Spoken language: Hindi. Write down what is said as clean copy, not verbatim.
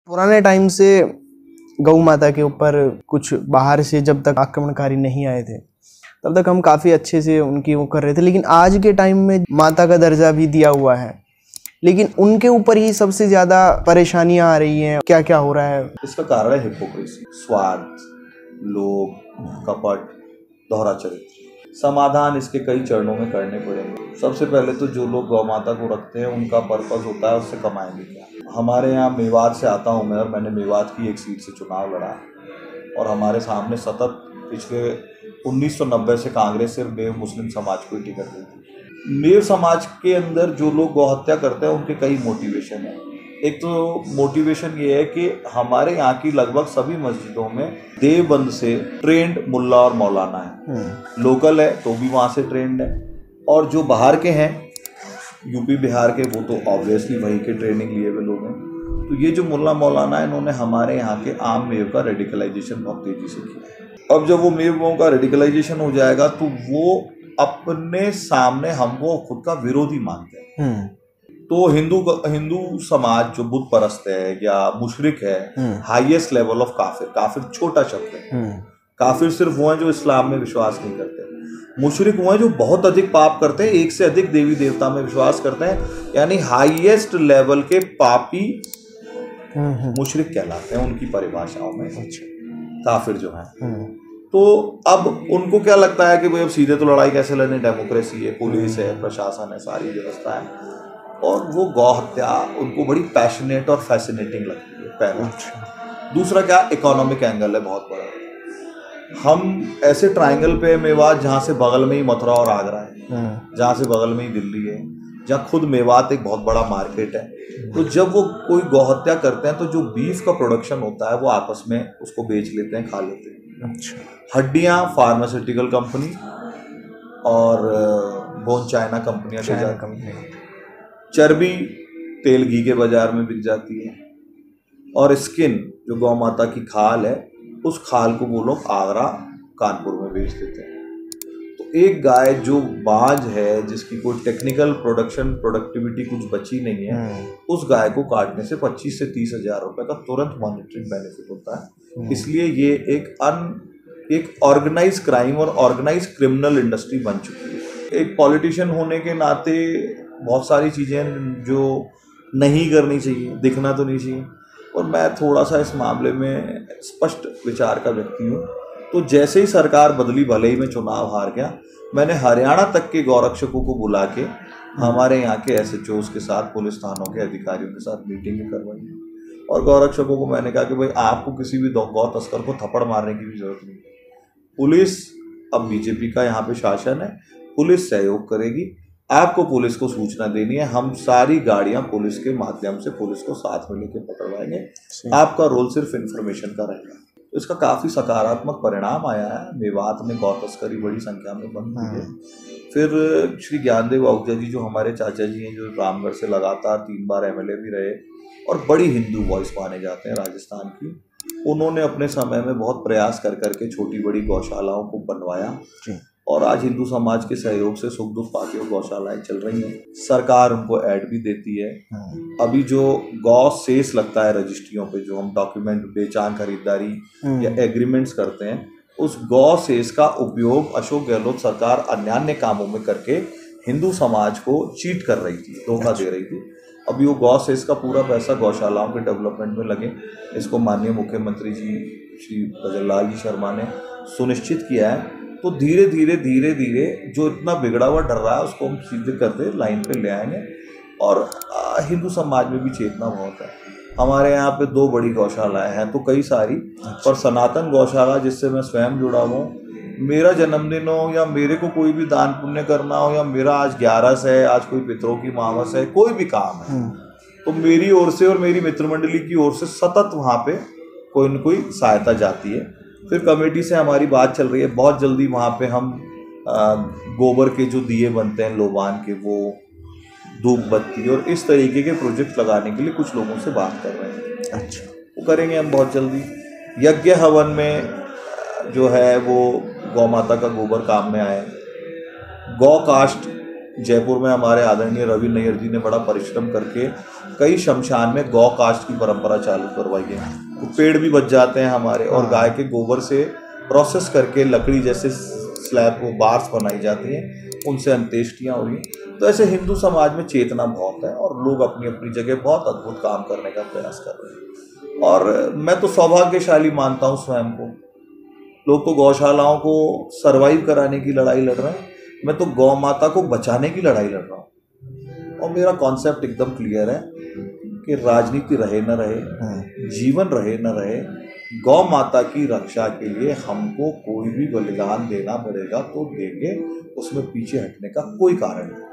पुराने टाइम से गौ माता के ऊपर कुछ बाहर से जब तक आक्रमणकारी नहीं आए थे तब तक हम काफ़ी अच्छे से उनकी वो कर रहे थे, लेकिन आज के टाइम में माता का दर्जा भी दिया हुआ है, लेकिन उनके ऊपर ही सबसे ज़्यादा परेशानियां आ रही हैं। क्या क्या हो रहा है? इसका कारण है हिपोक्रेसी, स्वार्थ, लोभ, कपट, दोहरा चरित्र। समाधान इसके कई चरणों में करने पड़ेंगे। सबसे पहले तो जो लोग गौ माता को रखते हैं उनका पर्पस होता है उससे कमाएंगे क्या। हमारे यहाँ मेवात से आता हूँ मैं, और मैंने मेवात की एक सीट से चुनाव लड़ा, और हमारे सामने सतत पिछले 1990 से कांग्रेस सिर्फ मेव मुस्लिम समाज को ही टिकट देती। मेव समाज के अंदर जो लोग गौ हत्या करते हैं उनके कई मोटिवेशन है। एक तो मोटिवेशन ये है कि हमारे यहाँ की लगभग सभी मस्जिदों में देवबंद से ट्रेंड मुल्ला और मौलाना है। लोकल है तो भी वहाँ से ट्रेंड है, और जो बाहर के हैं यूपी बिहार के वो तो ऑब्वियसली वहीं के ट्रेनिंग लिए हुए लोग हैं। तो ये जो मुल्ला मौलाना है इन्होंने हमारे यहाँ के आम मेव का रेडिकलाइजेशन बहुत तेजी से किया। अब जब वो मेवों का रेडिकलाइजेशन हो जाएगा तो वो अपने सामने हमको खुद का विरोधी मानते हैं। तो हिंदू समाज जो बुत परस्त है या मुशरिक है, हाईएस्ट लेवल ऑफ काफिर। काफिर छोटा शब्द है। काफिर सिर्फ वो हैं जो इस्लाम में विश्वास नहीं करते। मुशरिक वो हैं जो बहुत अधिक पाप करते हैं, एक से अधिक देवी देवता में विश्वास करते हैं, यानी हाईएस्ट लेवल के पापी मुशरिक कहलाते हैं उनकी परिभाषाओं में। काफिर जो है तो अब उनको क्या लगता है कि भाई अब सीधे तो लड़ाई कैसे लड़नी, डेमोक्रेसी है, पुलिस है, प्रशासन है, सारी व्यवस्था है, और वो गौ हत्या उनको बड़ी पैशनेट और फैसिनेटिंग लगती है, पहला। दूसरा क्या, इकोनॉमिक एंगल है बहुत बड़ा। हम ऐसे ट्रायंगल पे मेवात जहाँ से बगल में ही मथुरा और आगरा है, जहाँ से बगल में ही दिल्ली है, जहाँ खुद मेवात एक बहुत बड़ा मार्केट है। तो जब वो कोई गौ हत्या करते हैं तो जो बीफ का प्रोडक्शन होता है वो आपस में उसको बेच लेते हैं, खा लेते हैं। हड्डियाँ फार्मास्यूटिकल कंपनी और बोन चाइना कंपनियाँ ले जाती हैं। चर्बी तेल घी के बाजार में बिक जाती है, और स्किन जो गौ माता की खाल है उस खाल को वो लोग आगरा कानपुर में बेच देते हैं। तो एक गाय जो बांझ है, जिसकी कोई टेक्निकल प्रोडक्टिविटी कुछ बची नहीं है, उस गाय को काटने से 25 से 30 हजार रुपए का तुरंत मॉनिटरी बेनिफिट होता है। इसलिए ये एक ऑर्गेनाइज क्राइम और ऑर्गेनाइज क्रिमिनल इंडस्ट्री बन चुकी है। एक पॉलिटिशियन होने के नाते बहुत सारी चीज़ें जो नहीं करनी चाहिए, दिखना तो नहीं चाहिए, और मैं थोड़ा सा इस मामले में स्पष्ट विचार का व्यक्ति हूँ। तो जैसे ही सरकार बदली, भले ही मैं चुनाव हार गया, मैंने हरियाणा तक के गौरक्षकों को बुला के हमारे यहाँ के SHOs के साथ, पुलिस थानों के अधिकारियों के साथ मीटिंग करवाई, और गौरक्षकों को मैंने कहा कि भाई आपको किसी भी गौ तस्कर को थप्पड़ मारने की भी जरूरत नहीं। पुलिस, अब बीजेपी का यहाँ पे शासन है, पुलिस सहयोग करेगी, आपको पुलिस को सूचना देनी है, हम सारी गाड़ियां पुलिस के माध्यम से पुलिस को साथ में लेके पकड़वाएंगे, आपका रोल सिर्फ इन्फॉर्मेशन का रहेगा। तो इसका काफी सकारात्मक परिणाम आया है। मेवात में गौ तस्करी बड़ी संख्या में बंद हुई है। फिर श्री ज्ञानदेव आहूजा जी जो हमारे चाचा जी हैं, जो रामगढ़ से लगातार 3 बार MLA भी रहे और बड़ी हिंदू वॉइस माने जाते हैं राजस्थान की, उन्होंने अपने समय में बहुत प्रयास कर करके छोटी बड़ी गौशालाओं को बनवाया, और आज हिंदू समाज के सहयोग से सुख दुख पाके गौशालाएं चल रही हैं। सरकार उनको ऐड भी देती है। अभी जो गौ सेस लगता है रजिस्ट्रियों पे, जो हम डॉक्यूमेंट बेचान खरीदारी या एग्रीमेंट्स करते हैं, उस गौ सेस का उपयोग अशोक गहलोत सरकार अन्य कामों में करके हिंदू समाज को चीट कर रही थी, धोखा दे रही थी। अभी वो गौ सेस का पूरा पैसा गौशालाओं के डेवलपमेंट में लगे, इसको माननीय मुख्यमंत्री जी श्री भजनलाल जी शर्मा ने सुनिश्चित किया है। तो धीरे धीरे जो इतना बिगड़ा हुआ डर रहा है उसको हम सीधे करते लाइन पे ले आएंगे, और हिंदू समाज में भी चेतना बहुत है। हमारे यहाँ पे 2 बड़ी गौशालाएं हैं, तो कई सारी, पर सनातन गौशाला जिससे मैं स्वयं जुड़ा हुआ हूँ, मेरा जन्मदिन हो या मेरे को कोई भी दान पुण्य करना हो, या मेरा आज 11 है, आज कोई पितरों की मावस है, कोई भी काम है, तो मेरी ओर से और मेरी मित्र मंडली की ओर से सतत वहाँ पे कोई न कोई सहायता जाती है। फिर कमेटी से हमारी बात चल रही है, बहुत जल्दी वहाँ पे हम गोबर के जो दिए बनते हैं लोबान के, वो धूप बत्ती और इस तरीके के प्रोजेक्ट लगाने के लिए कुछ लोगों से बात कर रहे हैं। अच्छा, वो करेंगे हम बहुत जल्दी। यज्ञ हवन में जो है वो गौ माता का गोबर काम में आए। गौ कास्ट जयपुर में हमारे आदरणीय रवि नैयर जी ने बड़ा परिश्रम करके कई शमशान में गौ कास्ट की परंपरा चालू करवाई है। तो पेड़ भी बच जाते हैं हमारे, और गाय के गोबर से प्रोसेस करके लकड़ी जैसे स्लैब वो बार्स बनाई जाती हैं, उनसे अंत्येष्टियाँ हो रही हैं। तो ऐसे हिंदू समाज में चेतना बहुत है और लोग अपनी अपनी जगह बहुत अद्भुत काम करने का प्रयास कर रहे हैं। और मैं तो सौभाग्यशाली मानता हूँ स्वयं को। लोग तो गौशालाओं को सरवाइव कराने की लड़ाई लड़ रहे हैं, मैं तो गौ माता को बचाने की लड़ाई लड़ रहा हूँ। और मेरा कॉन्सेप्ट एकदम क्लियर है कि राजनीति रहे न रहे, जीवन रहे न रहे, गौ माता की रक्षा के लिए हमको कोई भी बलिदान देना पड़ेगा तो देंगे, उसमें पीछे हटने का कोई कारण नहीं।